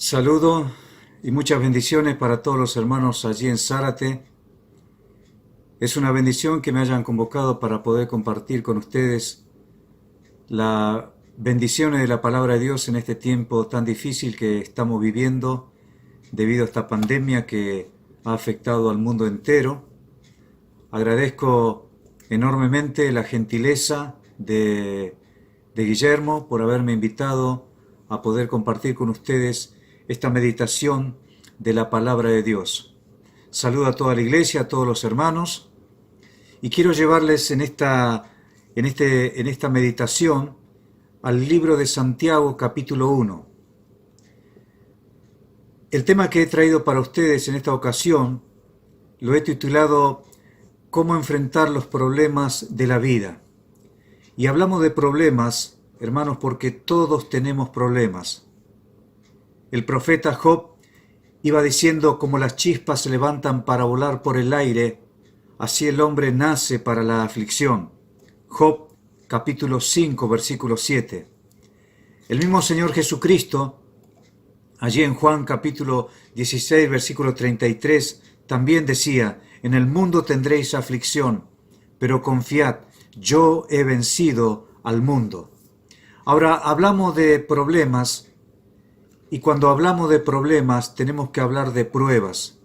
Saludo y muchas bendiciones para todos los hermanos allí en Zárate. Es una bendición que me hayan convocado para poder compartir con ustedes las bendiciones de la palabra de Dios en este tiempo tan difícil que estamos viviendo debido a esta pandemia que ha afectado al mundo entero. Agradezco enormemente la gentileza de Guillermo por haberme invitado a poder compartir con ustedes esta meditación de la palabra de Dios. Saludo a toda la iglesia, a todos los hermanos, y quiero llevarles en esta meditación al libro de Santiago capítulo 1. El tema que he traído para ustedes en esta ocasión lo he titulado ¿Cómo enfrentar los problemas de la vida? Y hablamos de problemas, hermanos, porque todos tenemos problemas. El profeta Job iba diciendo: como las chispas se levantan para volar por el aire, así el hombre nace para la aflicción. Job capítulo 5, versículo 7. El mismo Señor Jesucristo, allí en Juan capítulo 16, versículo 33, también decía: en el mundo tendréis aflicción, pero confiad, yo he vencido al mundo. Ahora hablamos de problemas, y cuando hablamos de problemas tenemos que hablar de pruebas.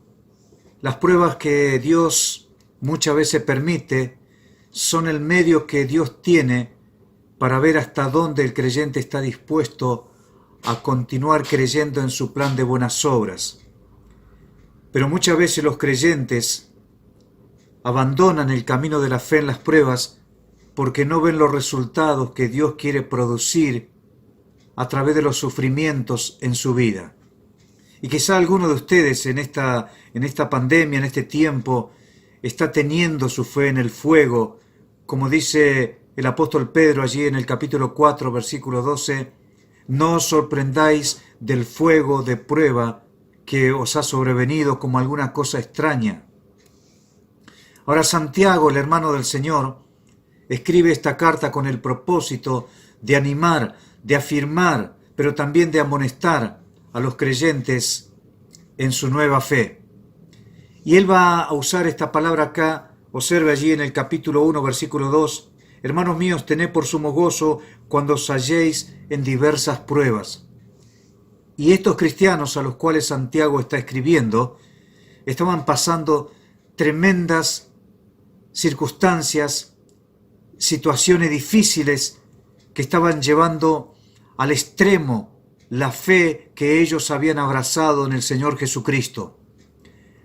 Las pruebas que Dios muchas veces permite son el medio que Dios tiene para ver hasta dónde el creyente está dispuesto a continuar creyendo en su plan de buenas obras. Pero muchas veces los creyentes abandonan el camino de la fe en las pruebas porque no ven los resultados que Dios quiere producir a través de los sufrimientos en su vida. Y quizá alguno de ustedes en esta pandemia, en este tiempo, está teniendo su fe en el fuego, como dice el apóstol Pedro allí en el capítulo 4, versículo 12, no os sorprendáis del fuego de prueba que os ha sobrevenido como alguna cosa extraña. Ahora Santiago, el hermano del Señor, escribe esta carta con el propósito de animar, de afirmar, pero también de amonestar a los creyentes en su nueva fe. Y él va a usar esta palabra acá, observe allí en el capítulo 1, versículo 2, hermanos míos, tened por sumo gozo cuando os halléis en diversas pruebas. Y estos cristianos a los cuales Santiago está escribiendo, estaban pasando tremendas circunstancias, situaciones difíciles que estaban llevando al extremo la fe que ellos habían abrazado en el Señor Jesucristo.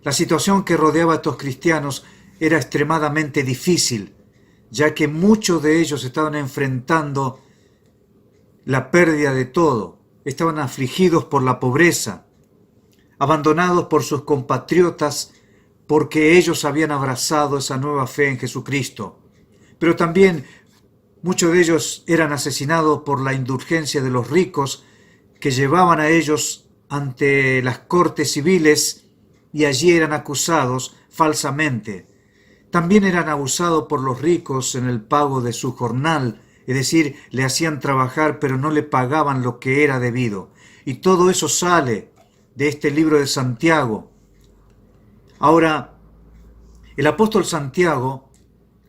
La situación que rodeaba a estos cristianos era extremadamente difícil, ya que muchos de ellos estaban enfrentando la pérdida de todo, estaban afligidos por la pobreza, abandonados por sus compatriotas porque ellos habían abrazado esa nueva fe en Jesucristo. Pero también muchos de ellos eran asesinados por la indulgencia de los ricos que llevaban a ellos ante las cortes civiles y allí eran acusados falsamente. También eran abusados por los ricos en el pago de su jornal, es decir, le hacían trabajar pero no le pagaban lo que era debido. Y todo eso sale de este libro de Santiago. Ahora, el apóstol Santiago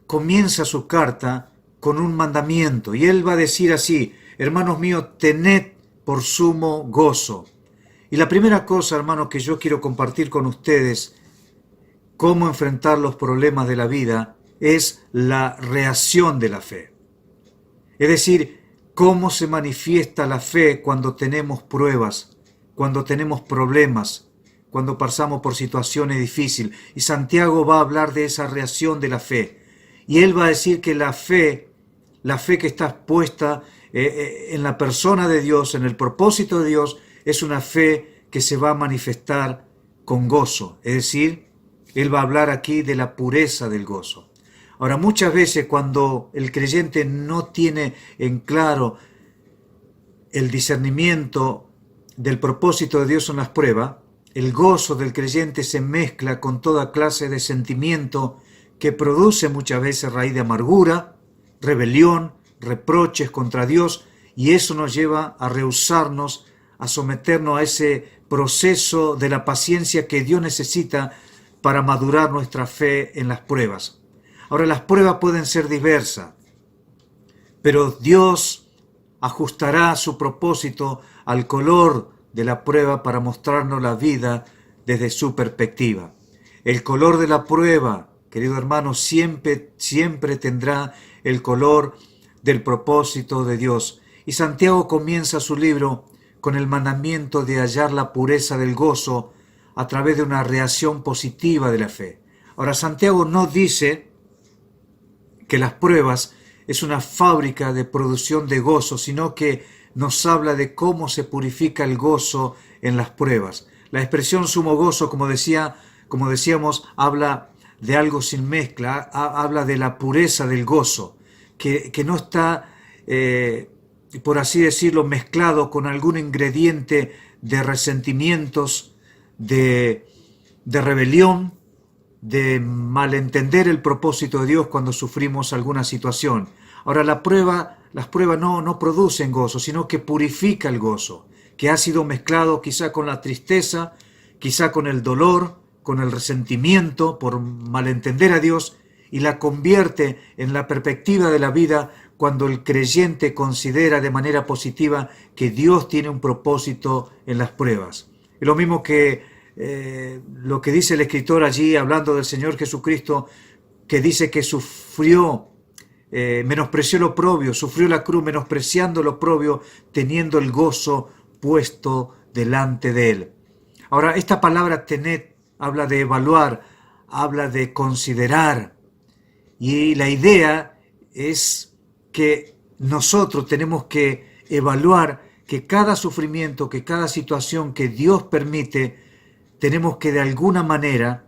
comienza su carta con un mandamiento, y él va a decir así: hermanos míos, tened por sumo gozo. Y la primera cosa, hermanos, que yo quiero compartir con ustedes, cómo enfrentar los problemas de la vida, es la reacción de la fe. Es decir, cómo se manifiesta la fe cuando tenemos pruebas, cuando tenemos problemas, cuando pasamos por situaciones difíciles. Y Santiago va a hablar de esa reacción de la fe. Y él va a decir que la fe que está puesta en la persona de Dios, en el propósito de Dios, es una fe que se va a manifestar con gozo. Es decir, él va a hablar aquí de la pureza del gozo. Ahora, muchas veces cuando el creyente no tiene en claro el discernimiento del propósito de Dios en las pruebas, el gozo del creyente se mezcla con toda clase de sentimiento que produce muchas veces raíz de amargura, rebelión, reproches contra Dios, y eso nos lleva a rehusarnos a someternos a ese proceso de la paciencia que Dios necesita para madurar nuestra fe en las pruebas. Ahora, las pruebas pueden ser diversas, pero Dios ajustará su propósito al color de la prueba para mostrarnos la vida desde su perspectiva. El color de la prueba, querido hermano, siempre tendrá el color del propósito de Dios. Y Santiago comienza su libro con el mandamiento de hallar la pureza del gozo a través de una reacción positiva de la fe. Ahora, Santiago no dice que las pruebas es una fábrica de producción de gozo, sino que nos habla de cómo se purifica el gozo en las pruebas. La expresión sumo gozo, como decíamos, habla de algo sin mezcla, habla de la pureza del gozo, que no está, por así decirlo, mezclado con algún ingrediente de resentimientos, de rebelión, de malentender el propósito de Dios cuando sufrimos alguna situación. Ahora, las pruebas no producen gozo, sino que purifica el gozo, que ha sido mezclado quizá con la tristeza, quizá con el dolor, con el resentimiento por malentender a Dios, y la convierte en la perspectiva de la vida cuando el creyente considera de manera positiva que Dios tiene un propósito en las pruebas. Es lo mismo que lo que dice el escritor allí, hablando del Señor Jesucristo, que dice que sufrió, menospreció lo oprobio, sufrió la cruz menospreciando lo oprobio, teniendo el gozo puesto delante de él. Ahora, esta palabra tenet habla de evaluar, habla de considerar, y la idea es que nosotros tenemos que evaluar que cada sufrimiento, que cada situación que Dios permite, tenemos que de alguna manera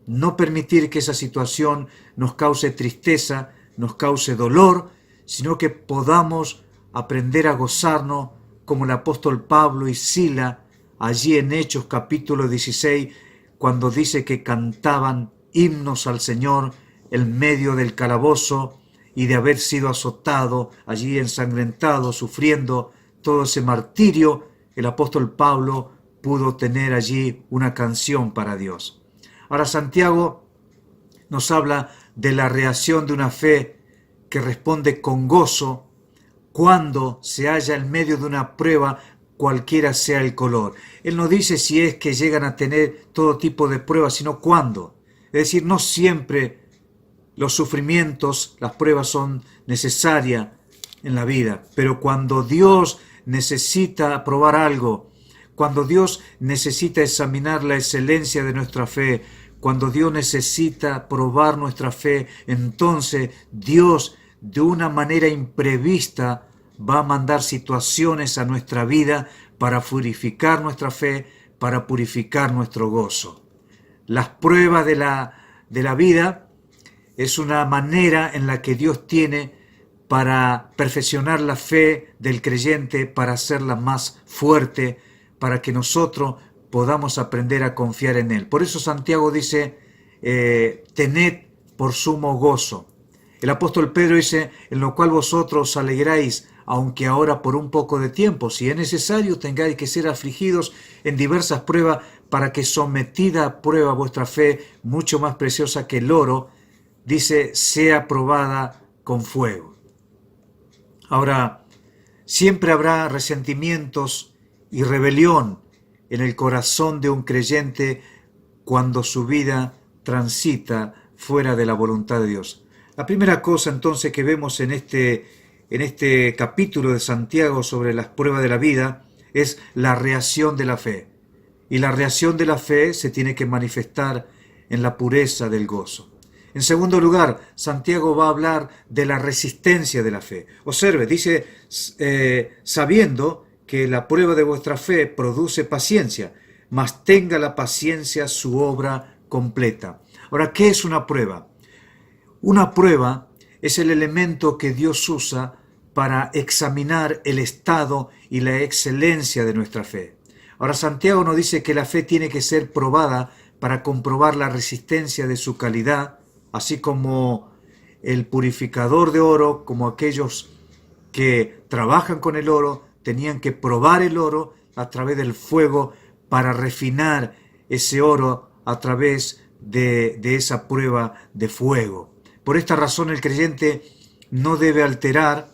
no permitir que esa situación nos cause tristeza, nos cause dolor, sino que podamos aprender a gozarnos como el apóstol Pablo y Sila allí en Hechos capítulo 16, cuando dice que cantaban himnos al Señor en medio del calabozo y de haber sido azotado, allí ensangrentado, sufriendo todo ese martirio. El apóstol Pablo pudo tener allí una canción para Dios. Ahora, Santiago nos habla de la reacción de una fe que responde con gozo cuando se halla en medio de una prueba, cualquiera sea el color. Él no dice si es que llegan a tener todo tipo de pruebas, sino cuándo. Es decir, no siempre los sufrimientos, las pruebas son necesarias en la vida, pero cuando Dios necesita probar algo, cuando Dios necesita examinar la excelencia de nuestra fe, cuando Dios necesita probar nuestra fe, entonces Dios de una manera imprevista va a mandar situaciones a nuestra vida para purificar nuestra fe, para purificar nuestro gozo. Las pruebas de la vida es una manera en la que Dios tiene para perfeccionar la fe del creyente, para hacerla más fuerte, para que nosotros podamos aprender a confiar en Él. Por eso Santiago dice, tened por sumo gozo. El apóstol Pedro dice, en lo cual vosotros os alegráis, aunque ahora por un poco de tiempo, si es necesario, tengáis que ser afligidos en diversas pruebas, para que sometida a prueba vuestra fe, mucho más preciosa que el oro, dice, sea probada con fuego. Ahora, siempre habrá resentimientos y rebelión en el corazón de un creyente cuando su vida transita fuera de la voluntad de Dios. La primera cosa entonces que vemos en este capítulo de Santiago sobre las pruebas de la vida es la reacción de la fe. Y la reacción de la fe se tiene que manifestar en la pureza del gozo. En segundo lugar, Santiago va a hablar de la resistencia de la fe. Observe, dice, sabiendo que la prueba de vuestra fe produce paciencia, mas tenga la paciencia su obra completa. Ahora, ¿qué es una prueba? Una prueba es el elemento que Dios usa para examinar el estado y la excelencia de nuestra fe. Ahora, Santiago nos dice que la fe tiene que ser probada para comprobar la resistencia de su calidad, así como el purificador de oro, como aquellos que trabajan con el oro, tenían que probar el oro a través del fuego para refinar ese oro a través de esa prueba de fuego. Por esta razón el creyente no debe alterar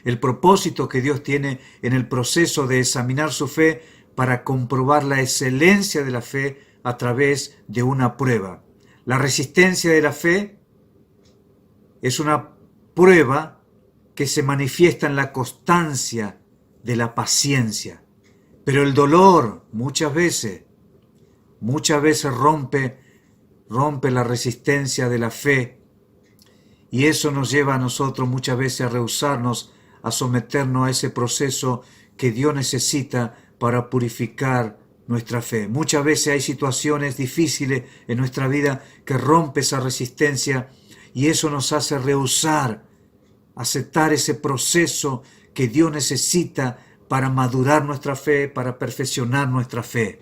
el propósito que Dios tiene en el proceso de examinar su fe para comprobar la excelencia de la fe a través de una prueba. La resistencia de la fe es una prueba que se manifiesta en la constancia de la paciencia. Pero el dolor muchas veces rompe la resistencia de la fe, y eso nos lleva a nosotros muchas veces a rehusarnos a someternos a ese proceso que Dios necesita para purificar nuestra fe. Muchas veces hay situaciones difíciles en nuestra vida que rompe esa resistencia, y eso nos hace rehusar aceptar ese proceso que Dios necesita para madurar nuestra fe, para perfeccionar nuestra fe.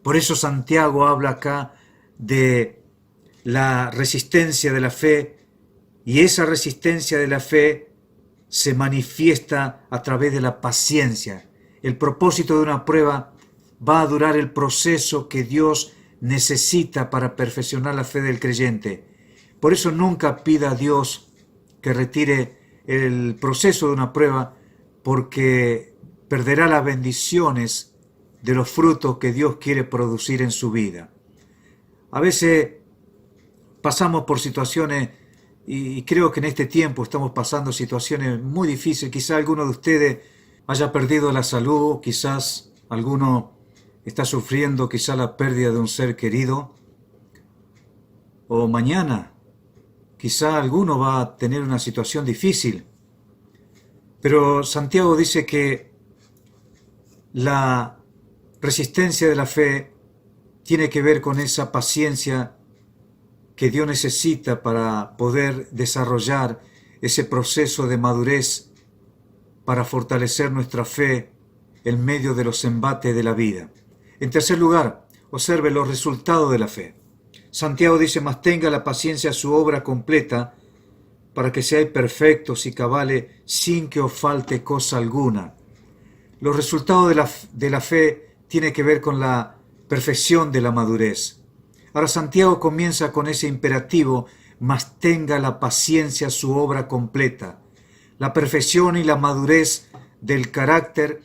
Por eso Santiago habla acá de la resistencia de la fe, y esa resistencia de la fe se manifiesta a través de la paciencia. El propósito de una prueba va a durar el proceso que Dios necesita para perfeccionar la fe del creyente. Por eso nunca pida a Dios que retire el proceso de una prueba, porque perderá las bendiciones de los frutos que Dios quiere producir en su vida. A veces pasamos por situaciones, y creo que en este tiempo estamos pasando situaciones muy difíciles. Quizás alguno de ustedes haya perdido la salud, quizás alguno está sufriendo quizás la pérdida de un ser querido, o mañana quizás alguno va a tener una situación difícil. Pero Santiago dice que la resistencia de la fe tiene que ver con esa paciencia que Dios necesita para poder desarrollar ese proceso de madurez para fortalecer nuestra fe en medio de los embates de la vida. En tercer lugar, observe los resultados de la fe. Santiago dice: mas tenga la paciencia su obra completa, para que seáis perfectos y cabales sin que os falte cosa alguna. Los resultados de la fe tienen que ver con la perfección de la madurez. Ahora Santiago comienza con ese imperativo: mas tenga la paciencia su obra completa. La perfección y la madurez del carácter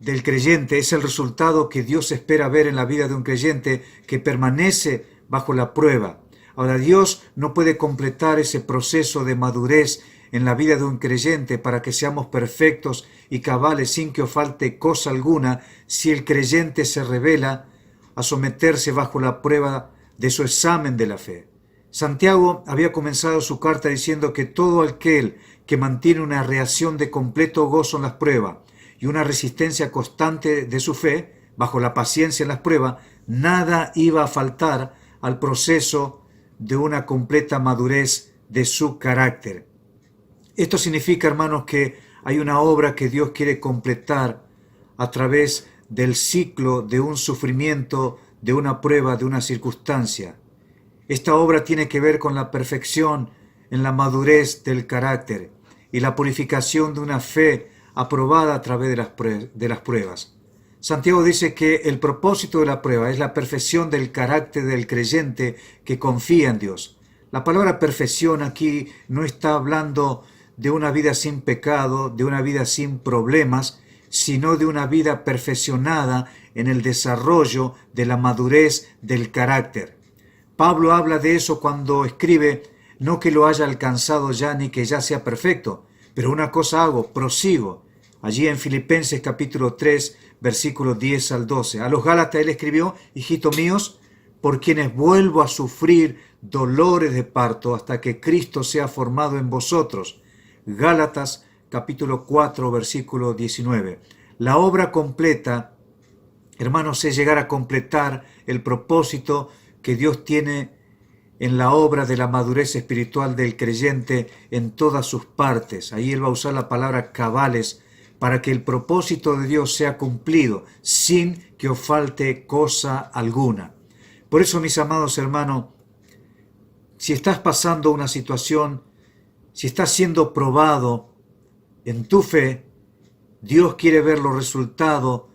del creyente es el resultado que Dios espera ver en la vida de un creyente que permanece bajo la prueba. Ahora, Dios no puede completar ese proceso de madurez en la vida de un creyente para que seamos perfectos y cabales sin que os falte cosa alguna si el creyente se revela a someterse bajo la prueba de su examen de la fe. Santiago había comenzado su carta diciendo que todo aquel que mantiene una reacción de completo gozo en las pruebas y una resistencia constante de su fe, bajo la paciencia en las pruebas, nada iba a faltar al proceso de una completa madurez de su carácter. Esto significa, hermanos, que hay una obra que Dios quiere completar a través del ciclo de un sufrimiento, de una prueba, de una circunstancia. Esta obra tiene que ver con la perfección en la madurez del carácter y la purificación de una fe aprobada a través de las pruebas. Santiago dice que el propósito de la prueba es la perfección del carácter del creyente que confía en Dios. La palabra perfección aquí no está hablando de una vida sin pecado, de una vida sin problemas, sino de una vida perfeccionada en el desarrollo de la madurez del carácter. Pablo habla de eso cuando escribe: no que lo haya alcanzado ya ni que ya sea perfecto, pero una cosa hago, prosigo. Allí en Filipenses capítulo 3, versículos 10 al 12. A los Gálatas él escribió: hijitos míos, por quienes vuelvo a sufrir dolores de parto hasta que Cristo sea formado en vosotros. Gálatas capítulo 4, versículo 19. La obra completa, hermanos, es llegar a completar el propósito que Dios tiene en la obra de la madurez espiritual del creyente en todas sus partes. Ahí él va a usar la palabra cabales, para que el propósito de Dios sea cumplido sin que os falte cosa alguna. Por eso, mis amados hermanos, si estás pasando una situación, si estás siendo probado en tu fe, Dios quiere ver los resultados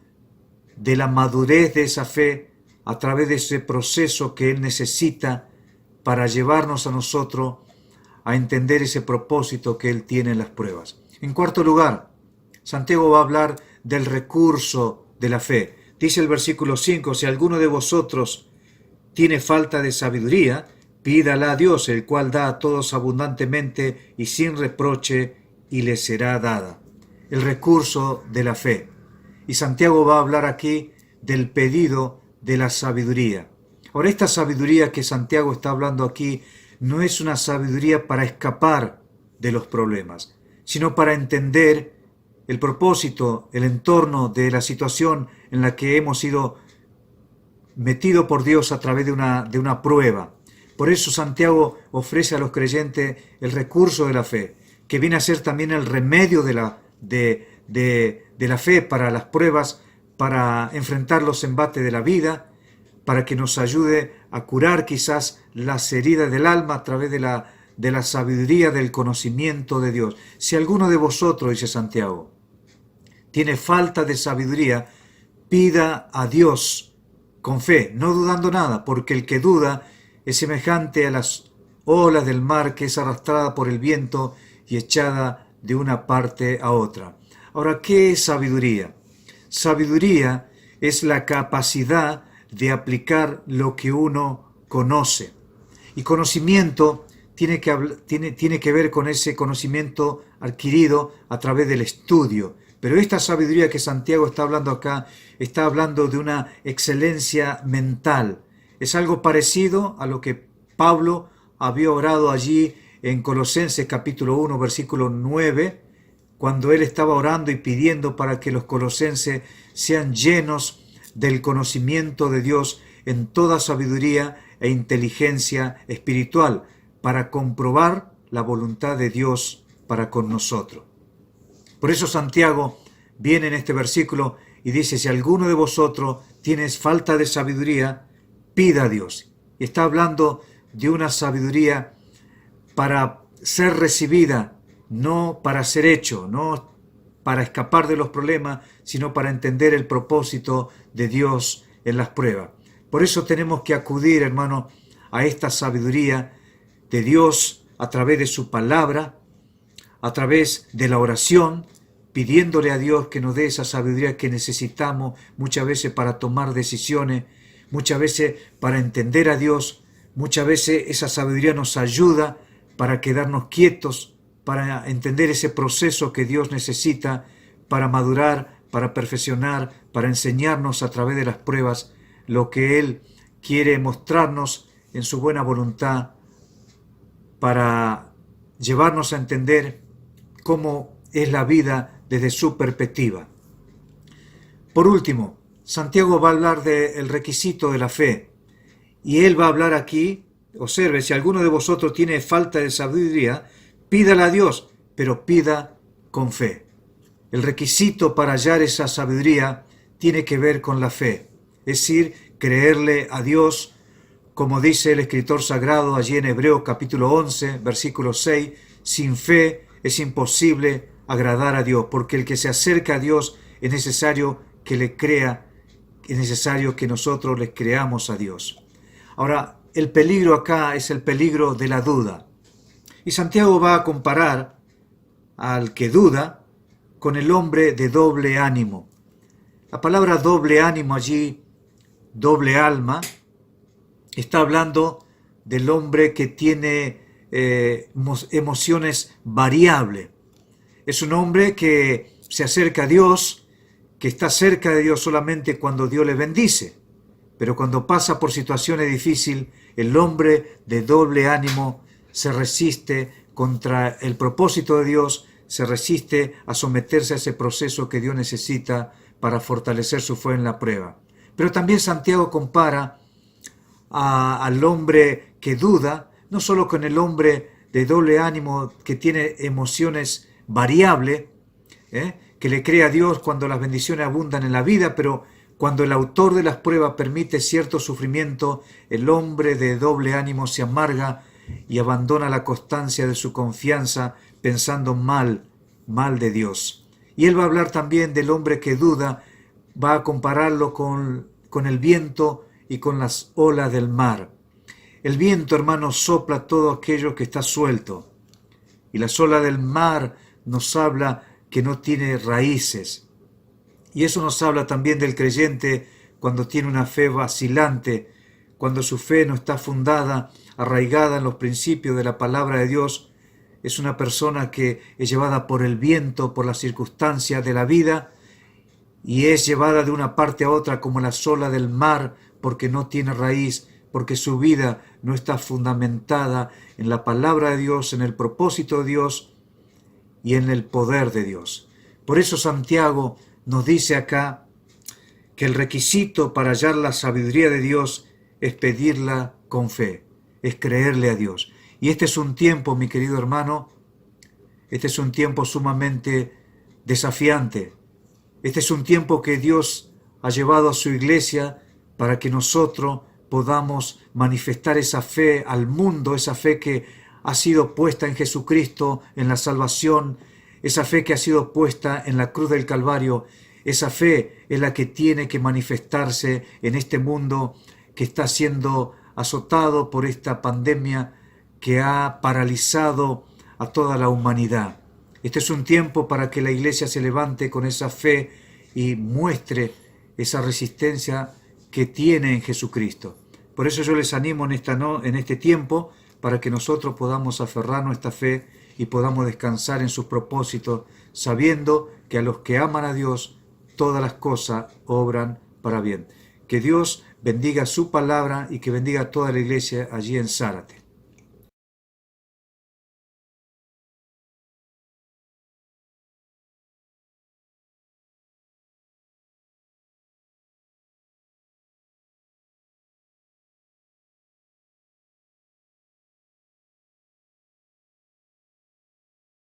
de la madurez de esa fe a través de ese proceso que Él necesita para llevarnos a nosotros a entender ese propósito que Él tiene en las pruebas. En cuarto lugar, Santiago va a hablar del recurso de la fe. Dice el versículo 5, si alguno de vosotros tiene falta de sabiduría, pídala a Dios, el cual da a todos abundantemente y sin reproche, y le será dada. El recurso de la fe. Y Santiago va a hablar aquí del pedido de la sabiduría. Ahora, esta sabiduría que Santiago está hablando aquí no es una sabiduría para escapar de los problemas, sino para entender el propósito, el entorno de la situación en la que hemos sido metidos por Dios a través de una prueba. Por eso Santiago ofrece a los creyentes el recurso de la fe, que viene a ser también el remedio de la fe para las pruebas, para enfrentar los embates de la vida, para que nos ayude a curar quizás las heridas del alma a través de la sabiduría, del conocimiento de Dios. Si alguno de vosotros, dice Santiago, tiene falta de sabiduría, pida a Dios con fe, no dudando nada, porque el que duda es semejante a las olas del mar que es arrastrada por el viento y echada de una parte a otra. Ahora, ¿qué es sabiduría? Sabiduría es la capacidad de aplicar lo que uno conoce. Y conocimiento tiene que ver con ese conocimiento adquirido a través del estudio. Pero esta sabiduría que Santiago está hablando acá, está hablando de una excelencia mental. Es algo parecido a lo que Pablo había orado allí en Colosenses capítulo 1, versículo 9, cuando él estaba orando y pidiendo para que los colosenses sean llenos del conocimiento de Dios en toda sabiduría e inteligencia espiritual, para comprobar la voluntad de Dios para con nosotros. Por eso Santiago viene en este versículo y dice, si alguno de vosotros tiene falta de sabiduría, pida a Dios. Y está hablando de una sabiduría para ser recibida, no para ser hecho, no para escapar de los problemas, sino para entender el propósito de Dios en las pruebas. Por eso tenemos que acudir, hermano, a esta sabiduría de Dios a través de su palabra, a través de la oración, pidiéndole a Dios que nos dé esa sabiduría que necesitamos muchas veces para tomar decisiones, muchas veces para entender a Dios, muchas veces esa sabiduría nos ayuda para quedarnos quietos, para entender ese proceso que Dios necesita para madurar, para perfeccionar, para enseñarnos a través de las pruebas lo que Él quiere mostrarnos en su buena voluntad, para llevarnos a entender cómo es la vida desde su perspectiva. Por último, Santiago va a hablar del requisito de la fe, y él va a hablar aquí, observe, si alguno de vosotros tiene falta de sabiduría, pídala a Dios, pero pida con fe. El requisito para hallar esa sabiduría tiene que ver con la fe, es decir, creerle a Dios, como dice el escritor sagrado allí en Hebreos capítulo 11, versículo 6, sin fe es imposible agradar a Dios, porque el que se acerca a Dios es necesario que le crea, es necesario que nosotros le creamos a Dios. Ahora, el peligro acá es el peligro de la duda. Y Santiago va a comparar al que duda con el hombre de doble ánimo. La palabra doble ánimo allí, doble alma, está hablando del hombre que tiene emociones variables. Es un hombre que se acerca a Dios, que está cerca de Dios solamente cuando Dios le bendice. Pero cuando pasa por situaciones difíciles, el hombre de doble ánimo se resiste contra el propósito de Dios, se resiste a someterse a ese proceso que Dios necesita para fortalecer su fe en la prueba. Pero también Santiago compara al hombre que duda, no solo con el hombre de doble ánimo que tiene emociones variables, que le cree a Dios cuando las bendiciones abundan en la vida, pero cuando el autor de las pruebas permite cierto sufrimiento, el hombre de doble ánimo se amarga y abandona la constancia de su confianza pensando mal de Dios. Y él va a hablar también del hombre que duda va a compararlo con el viento y con las olas del mar. El viento, hermanos, sopla todo aquello que está suelto. Y las olas del mar nos habla que no tiene raíces. Y eso nos habla también del creyente cuando tiene una fe vacilante, cuando su fe no está fundada, arraigada en los principios de la palabra de Dios. Es una persona que es llevada por el viento, por las circunstancias de la vida, y es llevada de una parte a otra como la olas del mar, porque no tiene raíz, porque su vida no está fundamentada en la palabra de Dios, en el propósito de Dios y en el poder de Dios. Por eso Santiago nos dice acá que el requisito para hallar la sabiduría de Dios es pedirla con fe, es creerle a Dios. Y este es un tiempo, mi querido hermano, este es un tiempo sumamente desafiante. Este es un tiempo que Dios ha llevado a su iglesia para que nosotros podamos manifestar esa fe al mundo, esa fe que ha sido puesta en Jesucristo, en la salvación, esa fe que ha sido puesta en la cruz del Calvario. Esa fe es la que tiene que manifestarse en este mundo que está siendo azotado por esta pandemia que ha paralizado a toda la humanidad. Este es un tiempo para que la iglesia se levante con esa fe y muestre esa resistencia que tiene en Jesucristo. Por eso yo les animo en este tiempo para que nosotros podamos aferrar nuestra fe y podamos descansar en sus propósitos, sabiendo que a los que aman a Dios, todas las cosas obran para bien. Que Dios bendiga su palabra y que bendiga a toda la iglesia allí en Zárate.